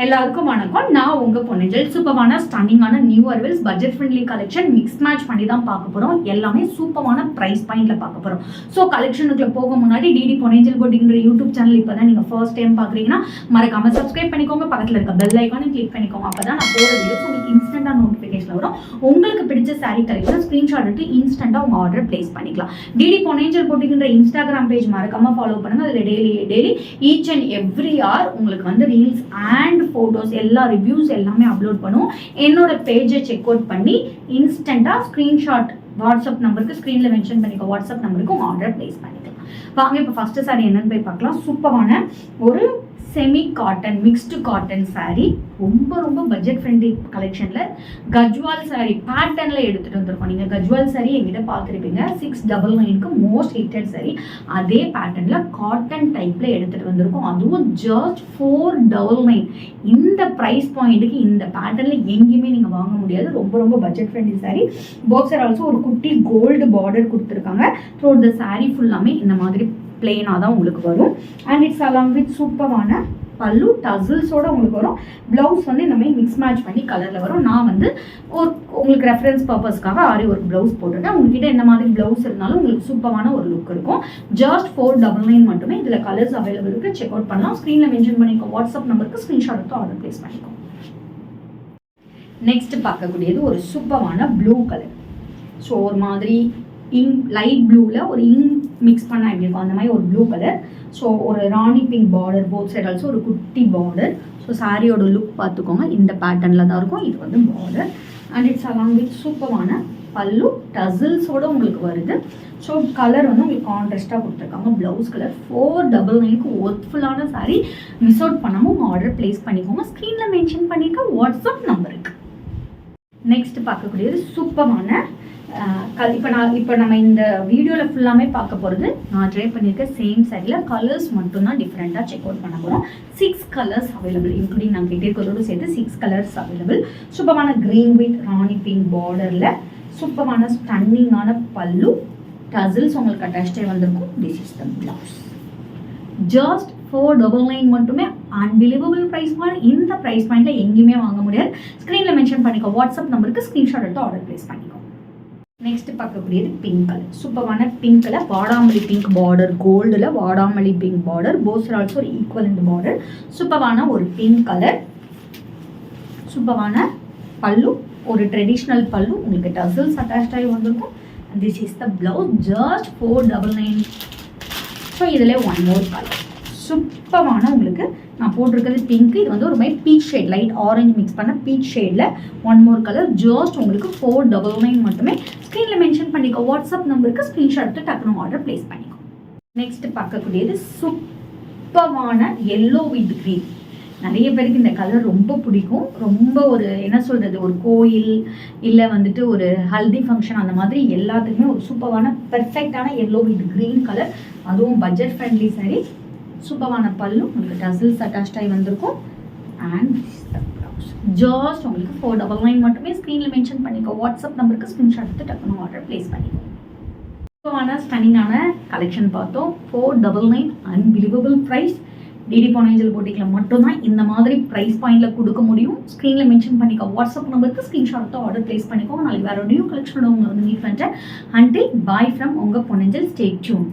எல்லாருக்கும் வணக்கம். நான் உங்க பொன்னிஜல். சூப்பரான ஸ்டன்னிங்கான new arrivals budget friendly collection mix match பண்ணி தான் பார்க்க போறோம். எல்லாமே சூப்பரான பிரைஸ் பாயிண்ட்ல பார்க்க போறோம். ஸோ கலெக்ஷனுக்குள்ள போக முன்னாடி டிடி பொன்னிஜல் போட்டிங்கிற யூடியூப் சேனல் இப்பதான் நீங்க ஃபர்ஸ்ட் டைம் பாக்குறீங்கன்னா மறக்காம சப்ஸ்கிரைப் பண்ணிக்கோங்க. பக்கத்துல இருக்க பெல் ஐக்கானை கிளிக் பண்ணிக்கோங்க. அப்பதான் நான் போற வீடியோஸ் உங்களுக்கு இன்ஸ்டன்டா நோட்டிபிகேஷன் வரும். உங்களுக்கு பிடிச்ச சாரி கலெக்ஷன் ஸ்கிரீன்ஷாட் எடுத்து இன்ஸ்டன்டா உங்க ஆர்டர் பிளேஸ் பண்ணிக்கலாம். டிடி பொன்னிஜல் போட்டிங்கிற இன்ஸ்டாகிராம் பேஜ் மறக்காம ஃபாலோ பண்ணுங்க. அதுல daily each and every hour உங்களுக்கு வந்து ரீல்ஸ் அண்ட் ஃபோட்டோஸ் எல்லா ரிவ்யூஸ் எல்லாமே அப்லோட் பண்ணுவோம். என்னோட பேஜை செக் அவுட் பண்ணி இன்ஸ்டன்ட்டாக ஸ்க்ரீன்ஷாட் வாட்ஸ்அப் நம்பருக்கு ஸ்க்ரீனில் மென்ஷன் பண்ணிக்கோ. வாட்ஸ்அப் நம்பருக்கு உங்கள் ஆர்டர் பிளேஸ் பண்ணிக்கலாம். வாங்க இப்போ ஃபஸ்ட்டு சாரி என்னன்னு போய் பார்க்கலாம். சூப்பரான ஒரு semi cotton mixed cotton sari, ரொம்ப ரொம்ப பட்ஜெட் ஃப்ரெண்ட்லி கலெக்ஷனில் கஜ்வால் சாரீ பேட்டர்னில் எடுத்துகிட்டு வந்திருக்கோம். நீங்கள் கஜ்வால் சாரீ எங்கிட்ட பார்த்துருப்பீங்க. 699க்கு மோஸ்ட் ஹிட்டட் சாரீ. அதே பேட்டர்னில் காட்டன் டைப்பில் எடுத்துகிட்டு வந்திருக்கோம். அதுவும் ஜஸ்ட் 499. இந்த ப்ரைஸ் பாயிண்ட்டுக்கு இந்த பேட்டர்னில் எங்கேயுமே நீங்கள் வாங்க முடியாது. ரொம்ப ரொம்ப budget friendly sari. Boxer also ஒரு குட்டி கோல்டு பார்டர் கொடுத்துருக்காங்க. ஸோ இந்த சாரீ ஃபுல்லாமே இந்த மாதிரி பிளெயினாக தான் உங்களுக்கு வரும். அண்ட் இட்ஸ் அலாங் வித் சூப்பரான பல்லு டசில்ஸோட உங்களுக்கு வரும். ப்ளவுஸ் வந்து இந்த மாதிரி மிக்ஸ் மேட்ச் பண்ணி கலரில் வரும். நான் வந்து ஒரு உங்களுக்கு ரெஃபரன்ஸ் பர்பஸ்க்காக ஆரி ஒரு ப்ளவுஸ் போட்டுருக்கேன். உங்ககிட்ட என்ன மாதிரி ப்ளவுஸ் இருந்தாலும் உங்களுக்கு சூப்பரான ஒரு லுக் இருக்கும். ஜஸ்ட் 499 மட்டுமே. இதில் கலர்ஸ் அவைலபிள் இருக்குது. செக் அவுட் பண்ணலாம். ஸ்க்ரீனில் மென்ஷன் பண்ணிக்கோ. வாட்ஸ்அப் நம்பருக்கு ஸ்க்ரீன்ஷாட் எடுத்து ஆர்டர் பிளேஸ் பண்ணிக்கோ. நெக்ஸ்ட் பார்க்கக்கூடியது ஒரு சூப்பரான ப்ளூ கலர். ஸோ ஒரு மாதிரி லைட் ப்ளூவில் ஒரு மிக்ஸ் பண்ண எப்படி இருக்கும் அந்த மாதிரி ஒரு ப்ளூ கலர். ஸோ ஒரு rani pink border, both side also ஒரு குட்டி பார்டர். ஸோ சாரியோட லுக் பார்த்துக்கோங்க. இந்த பேட்டர்னில் தான் இருக்கும். இது வந்து border and it's along with சூப்பரான பல்லு டசில்ஸோடு உங்களுக்கு வருது. ஸோ கலர் வந்து உங்களுக்கு கான்ட்ராஸ்டாக கொடுத்துருக்காங்க. ப்ளவுஸ் கலர் 499க்கு ஒர்த்ஃபுல்லான சாரீ. மிஸ் அவுட் பண்ணாமல் உங்கள் ஆர்டர் பிளேஸ் பண்ணிக்கோங்க. ஸ்க்ரீனில் மென்ஷன் பண்ணிக்க வாட்ஸ்அப் நம்பருக்கு. நெக்ஸ்ட் பார்க்கக்கூடியது சூப்பரான இப்போ நம்ம இந்த வீடியோவில் ஃபுல்லாமே பார்க்க போகிறது நான் ட்ரை பண்ணியிருக்க சேம் சாரியில் கலர்ஸ் மட்டும்தான் டிஃப்ரெண்ட்டாக செக் அவுட் பண்ண போகிறோம். 6 கலர்ஸ் அவைலபிள், இன்க்ளூடிங் நாங்கள் கிட்டே சேர்த்து 6 கலர்ஸ் அவைலபிள். சூப்பரான க்ரீன் வித் ராணி பிங்க் பார்டரில் சூப்பரான ஸ்டன்னிங்கான பல்லு டசில்ஸ் உங்களுக்கு அட்டாச்டே வந்திருக்கும். This is the blouse. Just 499 மட்டுமே. Unbelievable price point. இந்த ப்ரைஸ் பாயிண்ட்டில் எங்கேயுமே வாங்க முடியாது. ஸ்க்ரீனில் மென்ஷன் பண்ணிக்கோ. வாட்ஸ்அப் நம்பருக்கு ஸ்க்ரீன்ஷாட் எடுத்து ஆர்டர் பிளேஸ் பண்ணிக்கோ. நெக்ஸ்ட் பார்க்கக்கூடியது பிங்க் கலர். சூப்பரான பிங்க் கலர், வாடாமல்லி பிங்க் பார்டர், கோல்டில் வாடாமல்லி பிங்க் பார்டர், போஸ்டர் ஆல்சோ ஒரு ஈக்குவலண்ட் பார்டர். சூப்பரான ஒரு பிங்க் கலர். சூப்பரான பல்லு, ஒரு ட்ரெடிஷ்னல் பல்லு உங்களுக்கு டசில்ஸ் அட்டாச் ஆகி வந்திருக்கும். This is the blouse. Just 499. So இதில் ஒன் மோர் கலர் சூப்பரான உங்களுக்கு நான் போட்டிருக்கிறது பிங்க். இது வந்து ஒரு மாதிரி beach shade, light orange mix பண்ண பீச் ஷேடில் ஒன் மோர் கலர். ஜஸ்ட் உங்களுக்கு 499 மட்டுமே. ஸ்க்ரீனில் மென்ஷன் பண்ணிக்கோ. வாட்ஸ்அப் நம்பருக்கு ஸ்க்ரீன்ஷாட் எடுத்து டக்குனு ஆர்டர் பிளேஸ் பண்ணிக்கோ. நெக்ஸ்ட் பார்க்கக்கூடியது சூப்பரான எல்லோ வித் க்ரீன். நிறைய பேருக்கு இந்த கலர் ரொம்ப பிடிக்கும். ரொம்ப ஒரு என்ன சொல்கிறது, ஒரு கோயில் இல்லை வந்துட்டு ஒரு ஹல்தி ஃபங்க்ஷன் அந்த மாதிரி எல்லாத்துக்குமே ஒரு சூப்பரான பெர்ஃபெக்டான எல்லோ வித் க்ரீன் கலர். அதுவும் பட்ஜெட் ஃப்ரெண்ட்லி சாரீ. சூப்பரான பல்லு உங்களுக்கு டசில்ஸ் அட்டாச் ஆகி வந்திருக்கும். அண்ட் ஜஸ்ட் உங்களுக்கு 499 மட்டுமே. ஸ்க்ரீனில் மென்ஷன் பண்ணிக்கோ. வாட்ஸ்அப் நம்பருக்கு ஸ்க்ரீன்ஷாட் எடுத்து டக்குனு ஆர்டர் பிளேஸ் பண்ணிக்கோ. சூப்பரான ஸ்டன்னிங்கான கலெக்ஷன் பார்த்தோம். 499 அன்பிலீவபிள் ப்ரைஸ். டிடி பொன்னிஜல் போட்டிக்கில் மட்டும்தான் இந்த மாதிரி ப்ரைஸ் பாயிண்டில் கொடுக்க முடியும். ஸ்க்ரீனில் மென்ஷன் பண்ணிக்கோ. வாட்ஸ்அப் நம்பருக்கு ஸ்க்ரீன்ஷாட் எடுத்து ஆர்டர் பிளேஸ் பண்ணிக்கோ. நாளைக்கு வேறு நியூ கலெக்ஷனோட உங்களை வந்து மீட் பண்ணுறேன். அன்டில் பாய் ஃப்ரம் உங்கள் பொன்னிஜல். Stay tune.